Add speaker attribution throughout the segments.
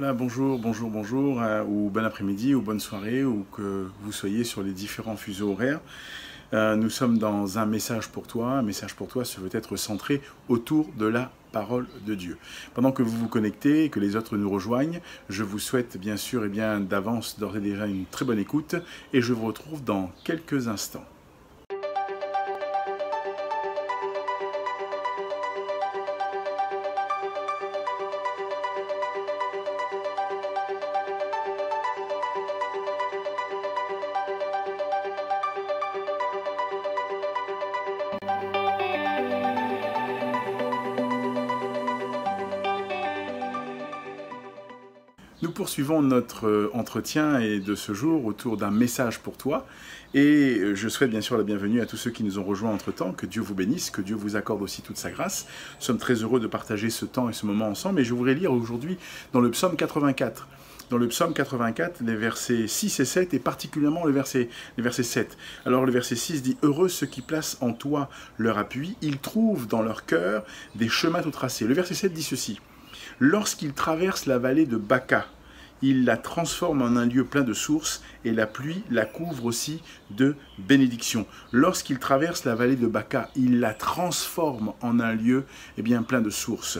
Speaker 1: Voilà, bonjour, ou bon après-midi, ou bonne soirée, ou que vous soyez sur les différents fuseaux horaires. Nous sommes dans un message pour toi. Un message pour toi, ça veut être centré autour de la parole de Dieu. Pendant que vous vous connectez et que les autres nous rejoignent, je vous souhaite bien sûr d'avance d'ores et déjà une très bonne écoute et je vous retrouve dans quelques instants. Nous poursuivons notre entretien et de ce jour autour d'un message pour toi et je souhaite bien sûr la bienvenue à tous ceux qui nous ont rejoints entre-temps, que Dieu vous bénisse, que Dieu vous accorde aussi toute sa grâce. Nous sommes très heureux de partager ce temps et ce moment ensemble et je voudrais lire aujourd'hui dans le psaume 84. Dans le psaume 84, les versets 6 et 7 et particulièrement le verset 7. Alors le verset 6 dit « Heureux ceux qui placent en toi leur appui, ils trouvent dans leur cœur des chemins tout tracés. » Le verset 7 dit ceci. Lorsqu'il traverse la vallée de Baca, il la transforme en un lieu plein de sources et la pluie la couvre aussi de bénédictions. Lorsqu'il traverse la vallée de Baca, il la transforme en un lieu plein de sources.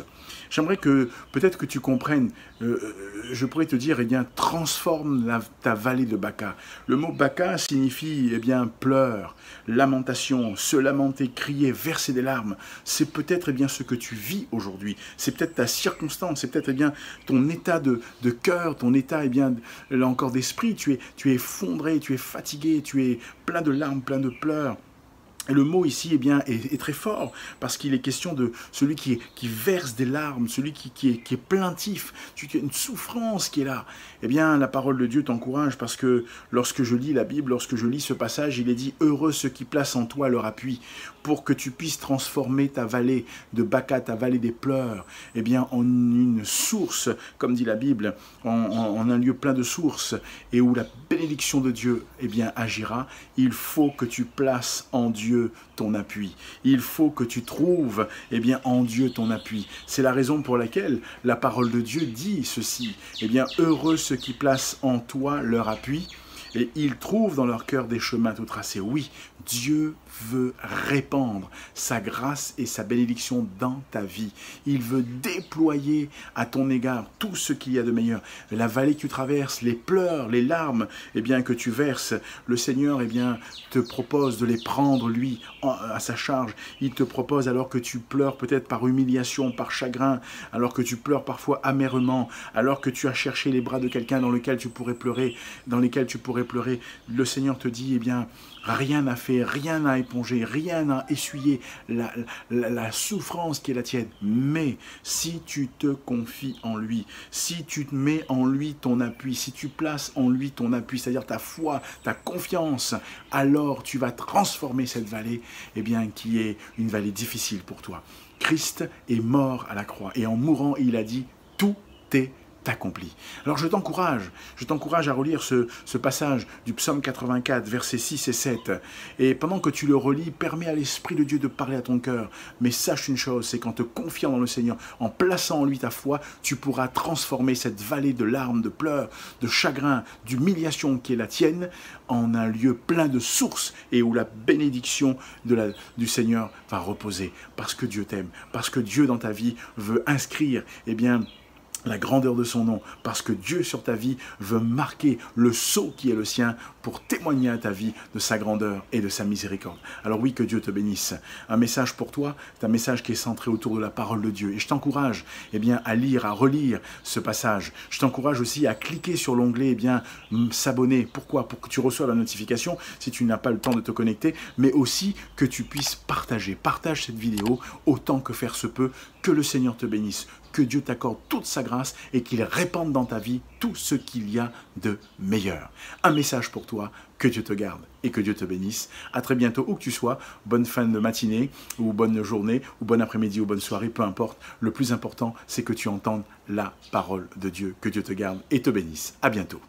Speaker 1: J'aimerais que peut-être que tu comprennes, je pourrais te dire, transforme ta vallée de Baca. Le mot Baca signifie, pleure, lamentation, se lamenter, crier, verser des larmes. C'est peut-être ce que tu vis aujourd'hui. C'est peut-être ta circonstance, c'est peut-être ton état de cœur, ton état, là encore d'esprit. Tu es effondré, tu es fatigué, tu es plein de larmes, plein de pleurs. Et le mot ici est très fort parce qu'il est question de celui qui verse des larmes, celui qui est plaintif, tu as une souffrance qui est là. La parole de Dieu t'encourage parce que lorsque je lis la Bible, lorsque je lis ce passage, il est dit « Heureux ceux qui placent en toi leur appui » pour que tu puisses transformer ta vallée de Baca, ta vallée des pleurs, en une source, comme dit la Bible, en un lieu plein de sources et où la bénédiction de Dieu agira. Il faut que tu places en Dieu ton appui. Il faut que tu trouves en Dieu ton appui. C'est la raison pour laquelle la parole de Dieu dit ceci. Heureux ceux qui placent en toi leur appui et ils trouvent dans leur cœur des chemins tout tracés. Oui, Dieu veut répandre sa grâce et sa bénédiction dans ta vie. Il veut déployer à ton égard tout ce qu'il y a de meilleur. La vallée que tu traverses, les pleurs, les larmes que tu verses, le Seigneur te propose de les prendre lui à sa charge. Il te propose alors que tu pleures peut-être par humiliation, par chagrin, alors que tu pleures parfois amèrement, alors que tu as cherché les bras de quelqu'un dans lesquels tu pourrais pleurer, le Seigneur te dit rien n'a fait, rien n'a épongé, rien n'a essuyé la souffrance qui est la tienne. Mais si tu te confies en lui, si tu te mets en lui ton appui, si tu places en lui ton appui, c'est-à-dire ta foi, ta confiance, alors tu vas transformer cette vallée, qui est une vallée difficile pour toi. Christ est mort à la croix et en mourant, il a dit « Tout est accompli ». Alors je t'encourage à relire ce passage du psaume 84, versets 6 et 7. Et pendant que tu le relis, permets à l'Esprit de Dieu de parler à ton cœur. Mais sache une chose, c'est qu'en te confiant dans le Seigneur, en plaçant en lui ta foi, tu pourras transformer cette vallée de larmes, de pleurs, de chagrin, d'humiliation qui est la tienne, en un lieu plein de sources et où la bénédiction du Seigneur va reposer. Parce que Dieu t'aime, parce que Dieu dans ta vie veut inscrire, la grandeur de son nom, parce que Dieu sur ta vie veut marquer le sceau qui est le sien pour témoigner à ta vie de sa grandeur et de sa miséricorde. Alors oui, que Dieu te bénisse. Un message pour toi, c'est un message qui est centré autour de la parole de Dieu. Et je t'encourage à lire, à relire ce passage. Je t'encourage aussi à cliquer sur l'onglet s'abonner. Pourquoi? Pour que tu reçoives la notification si tu n'as pas le temps de te connecter, mais aussi que tu puisses partager. Partage cette vidéo autant que faire se peut. Que le Seigneur te bénisse. Que Dieu t'accorde toute sa grâce et qu'il répande dans ta vie tout ce qu'il y a de meilleur. Un message pour toi, que Dieu te garde et que Dieu te bénisse. À très bientôt où que tu sois, bonne fin de matinée ou bonne journée ou bon après-midi ou bonne soirée, peu importe. Le plus important, c'est que tu entendes la parole de Dieu. Que Dieu te garde et te bénisse. À bientôt.